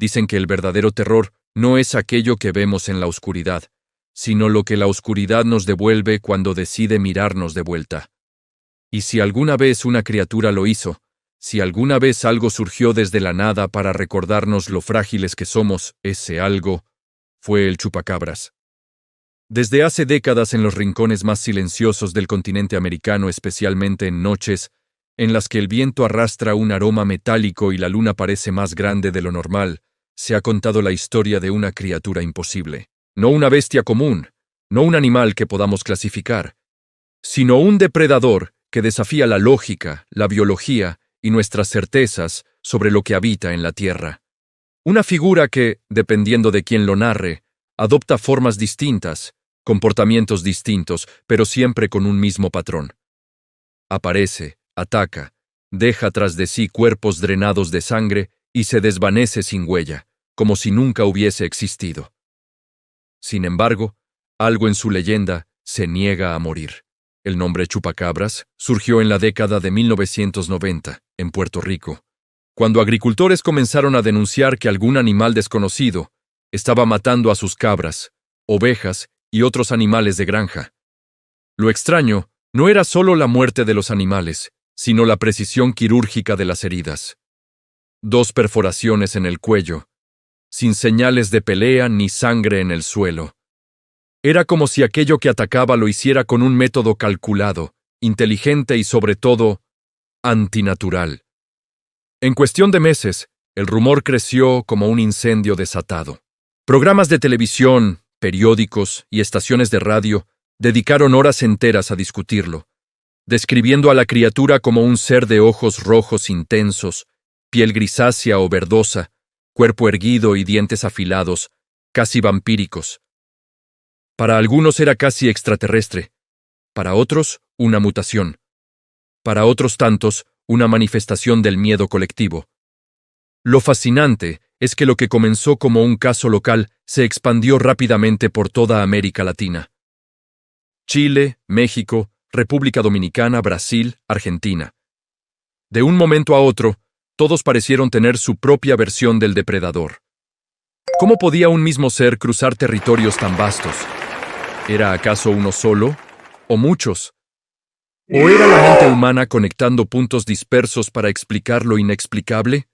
Dicen que el verdadero terror no es aquello que vemos en la oscuridad, sino lo que la oscuridad nos devuelve cuando decide mirarnos de vuelta. Y si alguna vez una criatura lo hizo, si alguna vez algo surgió desde la nada para recordarnos lo frágiles que somos, ese algo fue el chupacabras. Desde hace décadas en los rincones más silenciosos del continente americano, especialmente en noches en las que el viento arrastra un aroma metálico y la luna parece más grande de lo normal, se ha contado la historia de una criatura imposible. No una bestia común, no un animal que podamos clasificar, sino un depredador que desafía la lógica, la biología y nuestras certezas sobre lo que habita en la Tierra. Una figura que, dependiendo de quién lo narre, adopta formas distintas, comportamientos distintos, pero siempre con un mismo patrón. Aparece, ataca, deja tras de sí cuerpos drenados de sangre y se desvanece sin huella, como si nunca hubiese existido. Sin embargo, algo en su leyenda se niega a morir. El nombre chupacabras surgió en la década de 1990, en Puerto Rico, cuando agricultores comenzaron a denunciar que algún animal desconocido estaba matando a sus cabras, ovejas y otros animales de granja. Lo extraño no era solo la muerte de los animales, sino la precisión quirúrgica de las heridas. 2 perforaciones en el cuello, sin señales de pelea ni sangre en el suelo. Era como si aquello que atacaba lo hiciera con un método calculado, inteligente y sobre todo, antinatural. En cuestión de meses, el rumor creció como un incendio desatado. Programas de televisión, periódicos y estaciones de radio dedicaron horas enteras a discutirlo, describiendo a la criatura como un ser de ojos rojos intensos, piel grisácea o verdosa, cuerpo erguido y dientes afilados, casi vampíricos. Para algunos era casi extraterrestre, para otros una mutación, para otros tantos una manifestación del miedo colectivo. Lo fascinante es que lo que comenzó como un caso local se expandió rápidamente por toda América Latina. Chile, México, República Dominicana, Brasil, Argentina. De un momento a otro, todos parecieron tener su propia versión del depredador. ¿Cómo podía un mismo ser cruzar territorios tan vastos? ¿Era acaso uno solo? ¿O muchos? ¿O era la mente humana conectando puntos dispersos para explicar lo inexplicable?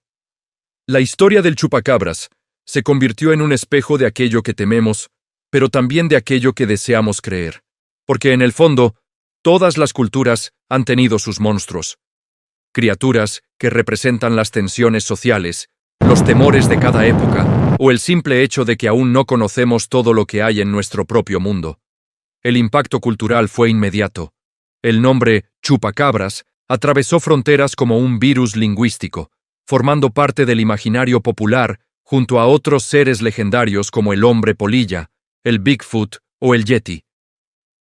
La historia del chupacabras se convirtió en un espejo de aquello que tememos, pero también de aquello que deseamos creer. Porque en el fondo, todas las culturas han tenido sus monstruos. Criaturas que representan las tensiones sociales, los temores de cada época, o el simple hecho de que aún no conocemos todo lo que hay en nuestro propio mundo. El impacto cultural fue inmediato. El nombre chupacabras atravesó fronteras como un virus lingüístico, formando parte del imaginario popular junto a otros seres legendarios como el hombre polilla, el Bigfoot o el Yeti.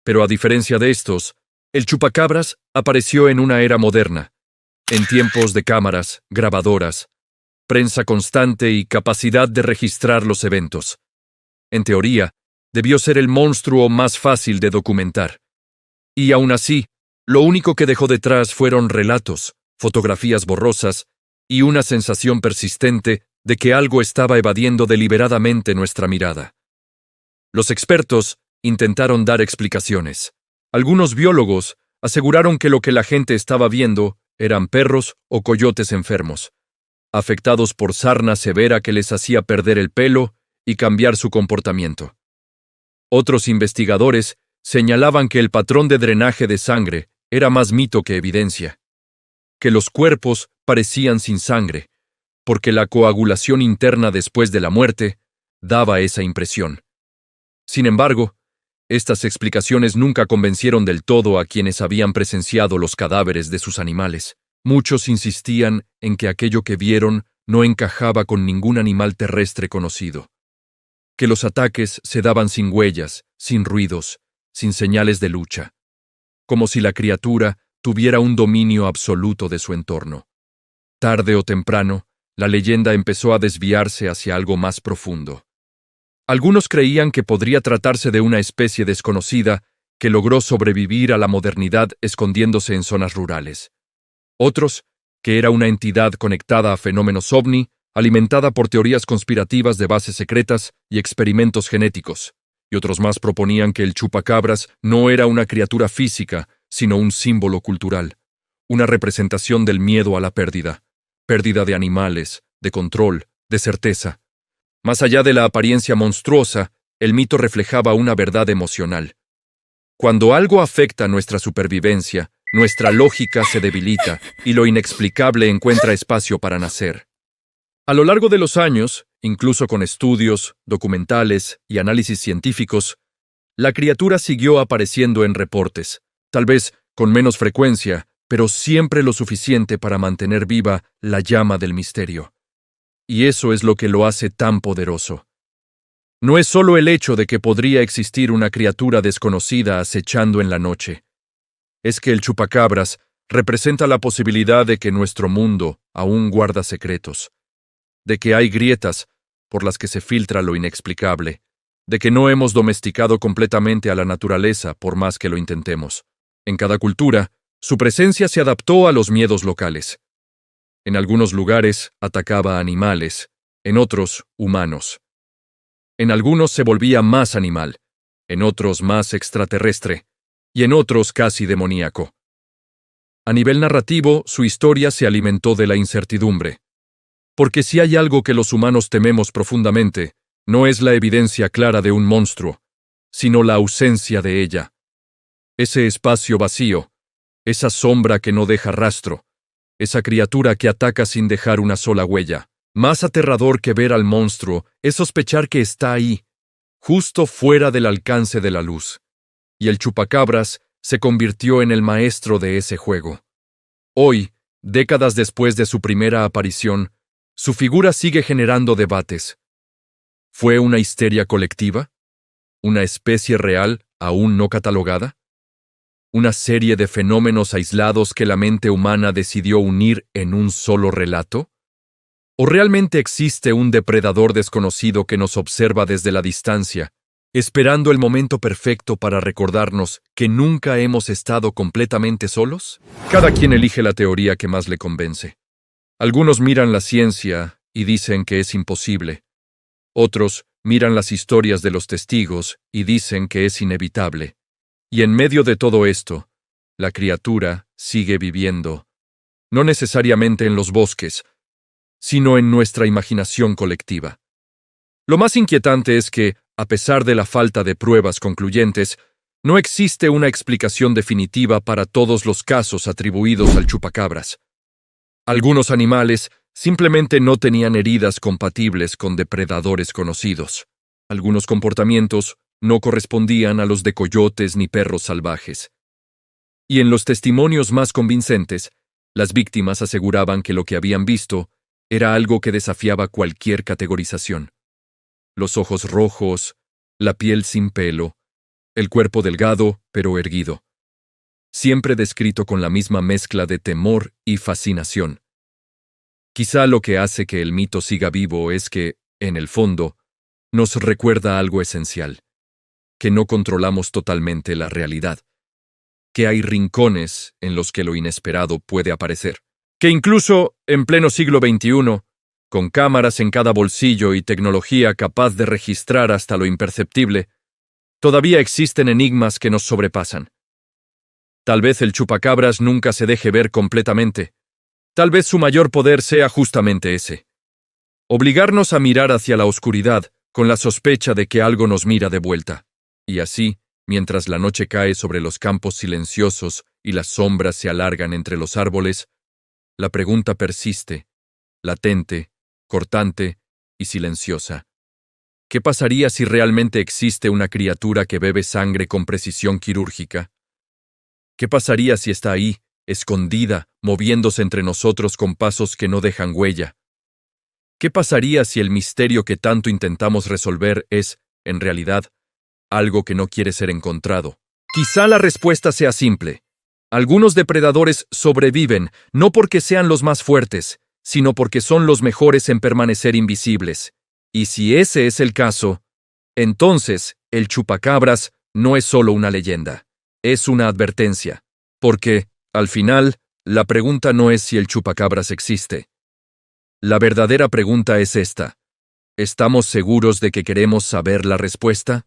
Pero a diferencia de estos, el chupacabras apareció en una era moderna, en tiempos de cámaras, grabadoras, prensa constante y capacidad de registrar los eventos. En teoría, debió ser el monstruo más fácil de documentar. Y aún así, lo único que dejó detrás fueron relatos, fotografías borrosas y una sensación persistente de que algo estaba evadiendo deliberadamente nuestra mirada. Los expertos intentaron dar explicaciones. Algunos biólogos aseguraron que lo que la gente estaba viendo eran perros o coyotes enfermos, afectados por sarna severa que les hacía perder el pelo y cambiar su comportamiento. Otros investigadores señalaban que el patrón de drenaje de sangre era más mito que evidencia, que los cuerpos parecían sin sangre, porque la coagulación interna después de la muerte daba esa impresión. Sin embargo, estas explicaciones nunca convencieron del todo a quienes habían presenciado los cadáveres de sus animales. Muchos insistían en que aquello que vieron no encajaba con ningún animal terrestre conocido, que los ataques se daban sin huellas, sin ruidos, sin señales de lucha, como si la criatura tuviera un dominio absoluto de su entorno. Tarde o temprano, la leyenda empezó a desviarse hacia algo más profundo. Algunos creían que podría tratarse de una especie desconocida que logró sobrevivir a la modernidad escondiéndose en zonas rurales. Otros, que era una entidad conectada a fenómenos ovni, alimentada por teorías conspirativas de bases secretas y experimentos genéticos, y otros más proponían que el chupacabras no era una criatura física, sino un símbolo cultural, una representación del miedo a la pérdida de animales, de control, de certeza. Más allá de la apariencia monstruosa, el mito reflejaba una verdad emocional. Cuando algo afecta nuestra supervivencia, nuestra lógica se debilita y lo inexplicable encuentra espacio para nacer. A lo largo de los años, incluso con estudios, documentales y análisis científicos, la criatura siguió apareciendo en reportes, tal vez con menos frecuencia, pero siempre lo suficiente para mantener viva la llama del misterio. Y eso es lo que lo hace tan poderoso. No es solo el hecho de que podría existir una criatura desconocida acechando en la noche. Es que el chupacabras representa la posibilidad de que nuestro mundo aún guarda secretos, de que hay grietas por las que se filtra lo inexplicable, de que no hemos domesticado completamente a la naturaleza por más que lo intentemos. En cada cultura, su presencia se adaptó a los miedos locales. En algunos lugares atacaba a animales, en otros humanos. En algunos se volvía más animal, en otros más extraterrestre, y en otros casi demoníaco. A nivel narrativo, su historia se alimentó de la incertidumbre. Porque si hay algo que los humanos tememos profundamente, no es la evidencia clara de un monstruo, sino la ausencia de ella. Ese espacio vacío, esa sombra que no deja rastro, esa criatura que ataca sin dejar una sola huella. Más aterrador que ver al monstruo es sospechar que está ahí, justo fuera del alcance de la luz. Y el chupacabras se convirtió en el maestro de ese juego. Hoy, décadas después de su primera aparición, su figura sigue generando debates. ¿Fue una histeria colectiva? ¿Una especie real aún no catalogada? ¿Una serie de fenómenos aislados que la mente humana decidió unir en un solo relato? ¿O realmente existe un depredador desconocido que nos observa desde la distancia, esperando el momento perfecto para recordarnos que nunca hemos estado completamente solos? Cada quien elige la teoría que más le convence. Algunos miran la ciencia y dicen que es imposible. Otros miran las historias de los testigos y dicen que es inevitable. Y en medio de todo esto, la criatura sigue viviendo, no necesariamente en los bosques, sino en nuestra imaginación colectiva. Lo más inquietante es que, a pesar de la falta de pruebas concluyentes, no existe una explicación definitiva para todos los casos atribuidos al chupacabras. Algunos animales simplemente no tenían heridas compatibles con depredadores conocidos. Algunos comportamientos no correspondían a los de coyotes ni perros salvajes. Y en los testimonios más convincentes, las víctimas aseguraban que lo que habían visto era algo que desafiaba cualquier categorización. Los ojos rojos, la piel sin pelo, el cuerpo delgado pero erguido. Siempre descrito con la misma mezcla de temor y fascinación. Quizá lo que hace que el mito siga vivo es que, en el fondo, nos recuerda algo esencial. Que no controlamos totalmente la realidad, que hay rincones en los que lo inesperado puede aparecer, que incluso en pleno siglo XXI, con cámaras en cada bolsillo y tecnología capaz de registrar hasta lo imperceptible, todavía existen enigmas que nos sobrepasan. Tal vez el chupacabras nunca se deje ver completamente, tal vez su mayor poder sea justamente ese: obligarnos a mirar hacia la oscuridad con la sospecha de que algo nos mira de vuelta. Y así, mientras la noche cae sobre los campos silenciosos y las sombras se alargan entre los árboles, la pregunta persiste, latente, cortante y silenciosa. ¿Qué pasaría si realmente existe una criatura que bebe sangre con precisión quirúrgica? ¿Qué pasaría si está ahí, escondida, moviéndose entre nosotros con pasos que no dejan huella? ¿Qué pasaría si el misterio que tanto intentamos resolver es, en realidad, algo que no quiere ser encontrado? Quizá la respuesta sea simple. Algunos depredadores sobreviven no porque sean los más fuertes, sino porque son los mejores en permanecer invisibles. Y si ese es el caso, entonces el chupacabras no es solo una leyenda, es una advertencia. Porque, al final, la pregunta no es si el chupacabras existe. La verdadera pregunta es esta. ¿Estamos seguros de que queremos saber la respuesta?